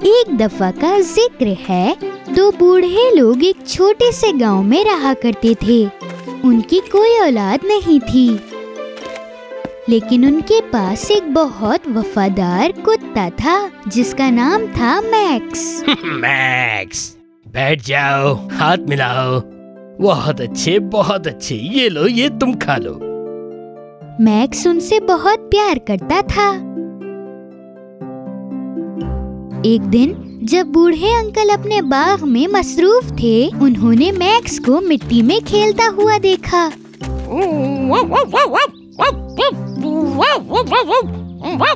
एक दफा का जिक्र है, दो बूढ़े लोग एक छोटे से गांव में रहा करते थे। उनकी कोई औलाद नहीं थी, लेकिन उनके पास एक बहुत वफादार कुत्ता था जिसका नाम था मैक्स। मैक्स, बैठ जाओ, हाथ मिलाओ। बहुत अच्छे, ये लो, ये तुम खा लो। मैक्स उनसे बहुत प्यार करता था। एक दिन जब बूढ़े अंकल अपने बाग में मसरूफ थे, उन्होंने मैक्स को मिट्टी में खेलता हुआ देखा।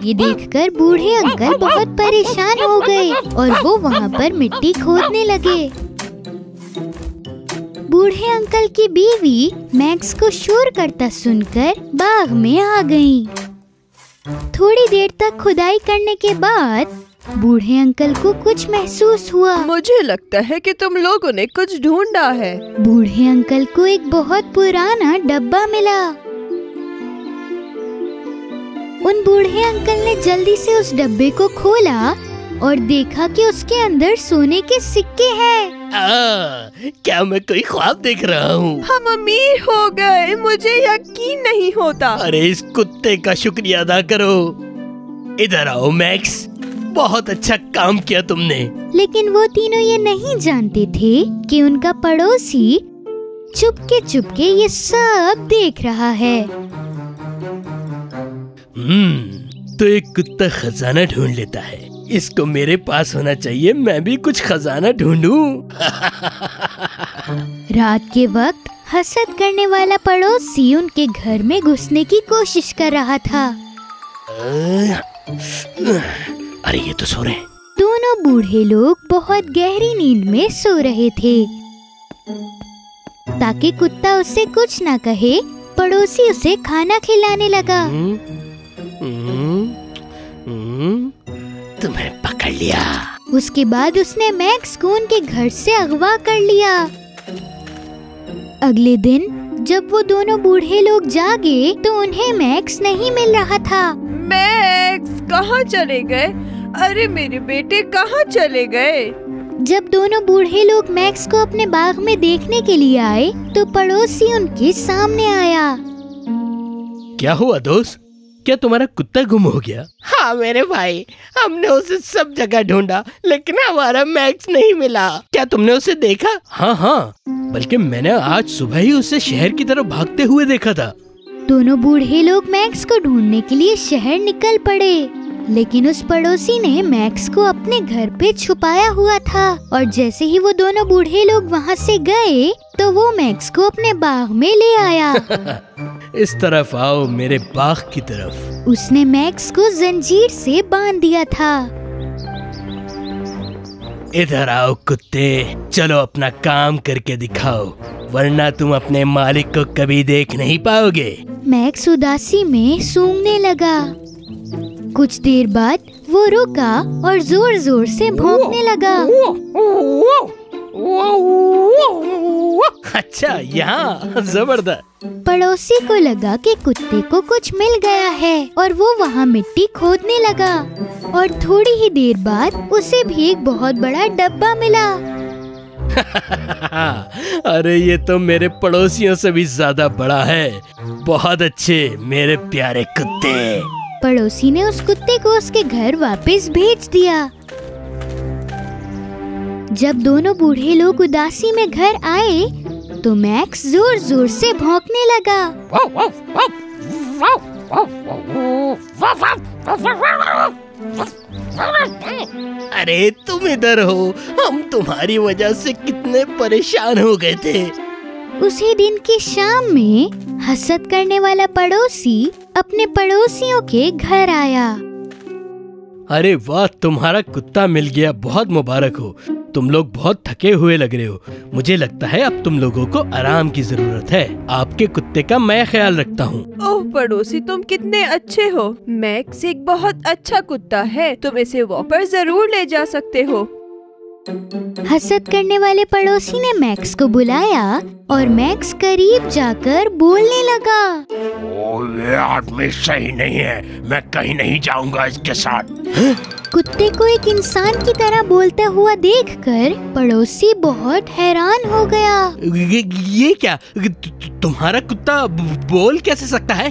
ये देखकर बूढ़े अंकल बहुत परेशान हो गए और वो वहाँ पर मिट्टी खोदने लगे। बूढ़े अंकल की बीवी मैक्स को शोर करता सुनकर बाग में आ गई। थोड़ी देर तक खुदाई करने के बाद बूढ़े अंकल को कुछ महसूस हुआ। मुझे लगता है कि तुम लोगों ने कुछ ढूंढा है। बूढ़े अंकल को एक बहुत पुराना डब्बा मिला। उन बूढ़े अंकल ने जल्दी से उस डब्बे को खोला और देखा कि उसके अंदर सोने के सिक्के हैं। क्या मैं कोई ख्वाब देख रहा हूँ? हम अमीर हो गए, मुझे यकीन नहीं होता। अरे इस कुत्ते का शुक्रिया अदा करो। इधर आओ मैक्स, बहुत अच्छा काम किया तुमने। लेकिन वो तीनों ये नहीं जानते थे कि उनका पड़ोसी चुपके ये सब देख रहा है। तो एक कुत्ता खजाना ढूंढ लेता है, इसको मेरे पास होना चाहिए, मैं भी कुछ खजाना ढूंढूं। रात के वक्त हसद करने वाला पड़ोसी उनके घर में घुसने की कोशिश कर रहा था। अरे ये तो सो रहे। दोनों बूढ़े लोग बहुत गहरी नींद में सो रहे थे। ताकि कुत्ता उससे कुछ ना कहे, पड़ोसी उसे खाना खिलाने लगा। तुम्हें पकड़ लिया। उसके बाद उसने मैक्स को उनके घर से अगवा कर लिया। अगले दिन जब वो दोनों बूढ़े लोग जागे तो उन्हें मैक्स नहीं मिल रहा था। मैक्स कहाँ चले गए? अरे मेरे बेटे कहाँ चले गए? जब दोनों बूढ़े लोग मैक्स को अपने बाग में देखने के लिए आए तो पड़ोसी उनके सामने आया। क्या हुआ दोस्त, क्या तुम्हारा कुत्ता गुम हो गया? हाँ मेरे भाई, हमने उसे सब जगह ढूंढा लेकिन हमारा मैक्स नहीं मिला। क्या तुमने उसे देखा? हाँ, बल्कि मैंने आज सुबह ही उसे शहर की तरफ भागते हुए देखा था। दोनों बूढ़े लोग मैक्स को ढूंढने के लिए शहर निकल पड़े, लेकिन उस पड़ोसी ने मैक्स को अपने घर पे छुपाया हुआ था। और जैसे ही वो दोनों बूढ़े लोग वहाँ से गए तो वो मैक्स को अपने बाग में ले आया। इस तरफ आओ, मेरे बाग की तरफ। उसने मैक्स को जंजीर से बांध दिया था। इधर आओ कुत्ते, चलो अपना काम करके दिखाओ, वरना तुम अपने मालिक को कभी देख नहीं पाओगे। मैक्स उदासी में सूंघने लगा। कुछ देर बाद वो रुका और जोर जोर से भौंकने लगा। अच्छा, यहाँ जबरदस्त। पड़ोसी को लगा कि कुत्ते को कुछ मिल गया है और वो वहाँ मिट्टी खोदने लगा। और थोड़ी ही देर बाद उसे भी एक बहुत बड़ा डब्बा मिला। अरे ये तो मेरे पड़ोसियों से भी ज्यादा बड़ा है। बहुत अच्छे मेरे प्यारे कुत्ते। पड़ोसी ने उस कुत्ते को उसके घर वापस भेज दिया। जब दोनों बूढ़े लोग उदासी में घर आए तो मैक्स जोर जोर से भौंकने लगा। अरे तुम इधर हो, हम तुम्हारी वजह से कितने परेशान हो गए थे। उसी दिन की शाम में हसद करने वाला पड़ोसी अपने पड़ोसियों के घर आया। अरे वाह, तुम्हारा कुत्ता मिल गया, बहुत मुबारक हो। तुम लोग बहुत थके हुए लग रहे हो। मुझे लगता है अब तुम लोगों को आराम की जरूरत है। आपके कुत्ते का मैं ख्याल रखता हूँ। ओह पड़ोसी, तुम कितने अच्छे हो। मैक्स एक बहुत अच्छा कुत्ता है, तुम इसे वापस जरूर ले जा सकते हो। हसद करने वाले पड़ोसी ने मैक्स को बुलाया और मैक्स करीब जाकर बोलने लगा। ये आदमी सही नहीं है, मैं कहीं नहीं जाऊंगा इसके साथ। कुत्ते को एक इंसान की तरह बोलता हुआ देखकर पड़ोसी बहुत हैरान हो गया। ये क्या? तुम्हारा कुत्ता बोल कैसे सकता है?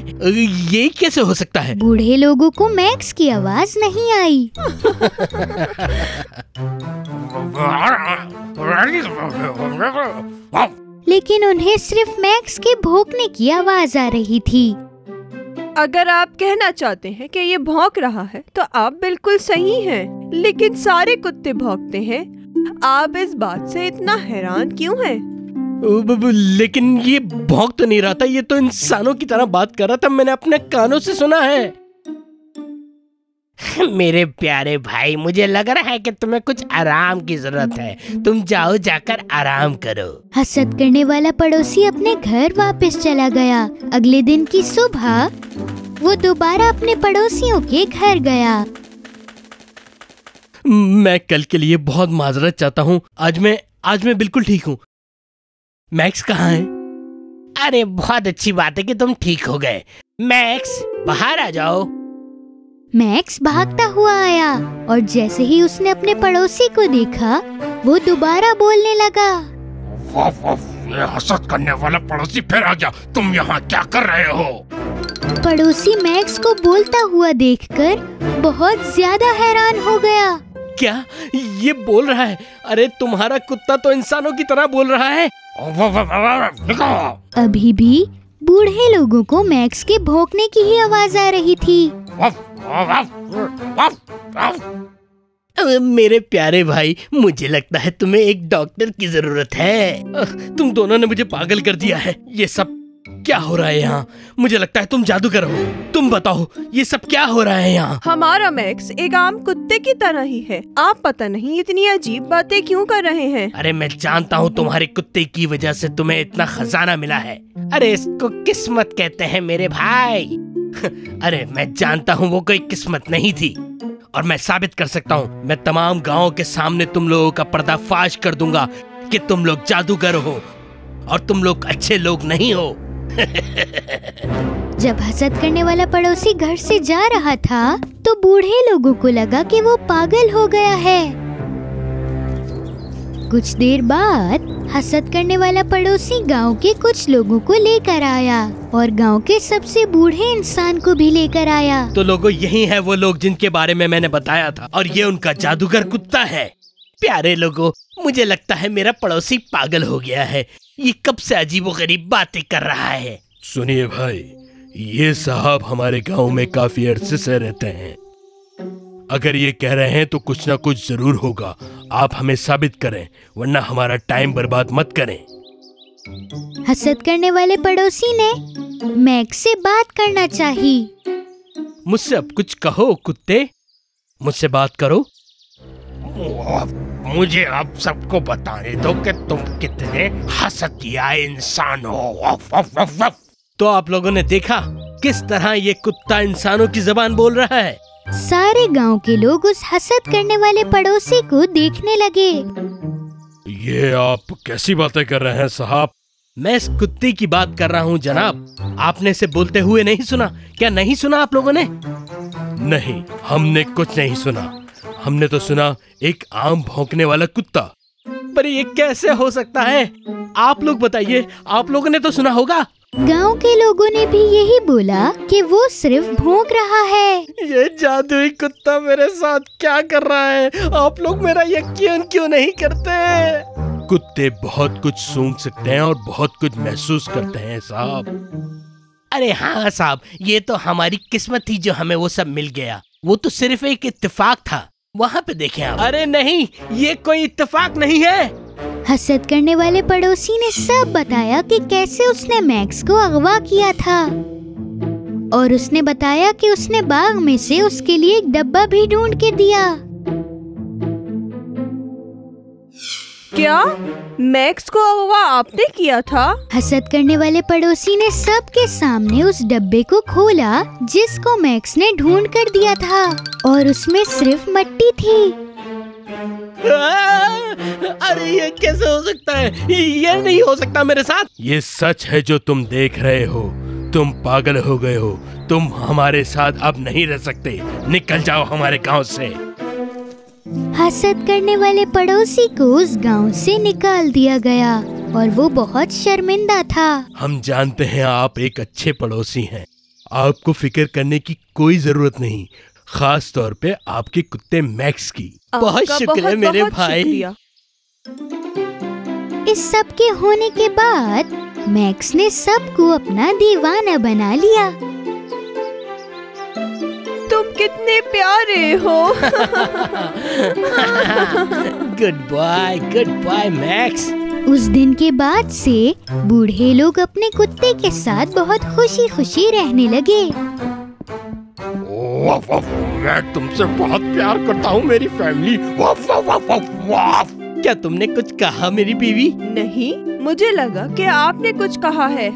ये कैसे हो सकता है? बूढ़े लोगों को मैक्स की आवाज नहीं आई। लेकिन उन्हें सिर्फ मैक्स के भौंकने की आवाज आ रही थी। अगर आप कहना चाहते हैं कि ये भौंक रहा है तो आप बिल्कुल सही हैं, लेकिन सारे कुत्ते भौंकते हैं। आप इस बात से इतना हैरान क्यों हैं? लेकिन ये भौंक तो नहीं रहा था, ये तो इंसानों की तरह बात कर रहा था। मैंने अपने कानों से सुना है। मेरे प्यारे भाई, मुझे लग रहा है कि तुम्हें कुछ आराम की जरूरत है। तुम जाओ, जाकर आराम करो। हसद करने वाला पड़ोसी अपने घर वापस चला गया। अगले दिन की सुबह वो दोबारा अपने पड़ोसियों के घर गया। मैं कल के लिए बहुत माजरत चाहता हूँ। आज मैं बिल्कुल ठीक हूँ। मैक्स कहाँ है? अरे बहुत अच्छी बात है कि तुम ठीक हो गए। मैक्स, बाहर आ जाओ। मैक्स भागता हुआ आया और जैसे ही उसने अपने पड़ोसी को देखा, वो दोबारा बोलने लगा। वाह वाह, ये हसद करने वाला पड़ोसी फिर आ गया। तुम यहाँ क्या कर रहे हो? पड़ोसी मैक्स को बोलता हुआ देखकर बहुत ज्यादा हैरान हो गया। क्या ये बोल रहा है? अरे तुम्हारा कुत्ता तो इंसानों की तरह बोल रहा है। अभी भी बूढ़े लोगों को मैक्स के भौंकने की ही आवाज आ रही थी। मेरे प्यारे भाई, मुझे लगता है तुम्हें एक डॉक्टर की जरूरत है। तुम दोनों ने मुझे पागल कर दिया है। ये सब क्या हो रहा है यहाँ? मुझे लगता है तुम जादूगर हो। तुम बताओ, ये सब क्या हो रहा है यहाँ? हमारा मैक्स एक आम कुत्ते की तरह ही है। आप पता नहीं इतनी अजीब बातें क्यों कर रहे हैं। अरे मैं जानता हूँ तुम्हारे कुत्ते की वजह से तुम्हें इतना खजाना मिला है। अरे इसको किस्मत कहते हैं मेरे भाई। अरे मैं जानता हूँ वो कोई किस्मत नहीं थी, और मैं साबित कर सकता हूँ। मैं तमाम गाँव के सामने तुम लोगों का पर्दाफाश कर दूंगा कि तुम लोग जादूगर हो और तुम लोग अच्छे लोग नहीं हो। जब हसद करने वाला पड़ोसी घर से जा रहा था तो बूढ़े लोगों को लगा कि वो पागल हो गया है। कुछ देर बाद हसद करने वाला पड़ोसी गांव के कुछ लोगों को लेकर आया और गांव के सबसे बूढ़े इंसान को भी लेकर आया। तो लोगों, यही है वो लोग जिनके बारे में मैंने बताया था, और ये उनका जादूगर कुत्ता है। प्यारे लोगों, मुझे लगता है मेरा पड़ोसी पागल हो गया है। ये कब से अजीबोगरीब बातें कर रहा है। सुनिए भाई, ये साहब हमारे गांव में काफी अरसे से रहते हैं। अगर ये कह रहे हैं तो कुछ ना कुछ जरूर होगा। आप हमें साबित करें, वरना हमारा टाइम बर्बाद मत करें। हसद करने वाले पड़ोसी ने मैक्स से बात करना चाही। मुझसे अब कुछ कहो कुत्ते, मुझसे बात करो। मुझे आप सबको बताने दो कि तुम कितने हसदिया इंसान हो। तो आप लोगों ने देखा किस तरह ये कुत्ता इंसानों की जबान बोल रहा है। सारे गांव के लोग उस हसद करने वाले पड़ोसी को देखने लगे। ये आप कैसी बातें कर रहे हैं साहब? मैं इस कुत्ते की बात कर रहा हूँ जनाब। आपने इसे बोलते हुए नहीं सुना? क्या नहीं सुना आप लोगों ने? नहीं, हमने कुछ नहीं सुना। हमने तो सुना एक आम भौंकने वाला कुत्ता। पर ये कैसे हो सकता है? आप लोग बताइए, आप लोगों ने तो सुना होगा। गांव के लोगों ने भी यही बोला कि वो सिर्फ भौंक रहा है। ये जादुई कुत्ता मेरे साथ क्या कर रहा है? आप लोग मेरा यकीन क्यों नहीं करते? कुत्ते बहुत कुछ सूंघ सकते हैं और बहुत कुछ महसूस करते हैं साहब। अरे हाँ साहब, ये तो हमारी किस्मत थी जो हमें वो सब मिल गया। वो तो सिर्फ एक इत्तेफाक था। वहाँ पे देखें आप। अरे नहीं, ये कोई इत्तेफाक नहीं है। हसद करने वाले पड़ोसी ने सब बताया कि कैसे उसने मैक्स को अगवा किया था, और उसने बताया कि उसने बाग में से उसके लिए एक डब्बा भी ढूंढ के दिया। क्या मैक्स को अगवा आपने किया था? हसद करने वाले पड़ोसी ने सबके सामने उस डब्बे को खोला जिसको मैक्स ने ढूंढ कर दिया था, और उसमें सिर्फ मिट्टी थी। अरे ये कैसे हो सकता है? ये नहीं हो सकता मेरे साथ। ये सच है जो तुम देख रहे हो। तुम पागल हो गए हो। तुम हमारे साथ अब नहीं रह सकते। निकल जाओ हमारे गांव से। हसद करने वाले पड़ोसी को उस गांव से निकाल दिया गया और वो बहुत शर्मिंदा था। हम जानते हैं आप एक अच्छे पड़ोसी हैं। आपको फिक्र करने की कोई जरूरत नहीं, खास तौर पे आपके कुत्ते मैक्स की। बहुत शुक्रिया मेरे भाई। शुक्रिया। इस सब के होने के बाद मैक्स ने सबको अपना दीवाना बना लिया। तुम कितने प्यारे हो। Goodbye Max. उस दिन के बाद से बूढ़े लोग अपने कुत्ते के साथ बहुत खुशी खुशी रहने लगे। वाफ वाफ, मैं तुमसे बहुत प्यार करता हूँ मेरी फैमिली। वाफ वाफ वाफ वाफ वाफ। क्या तुमने कुछ कहा मेरी बीवी? नहीं, मुझे लगा कि आपने कुछ कहा है।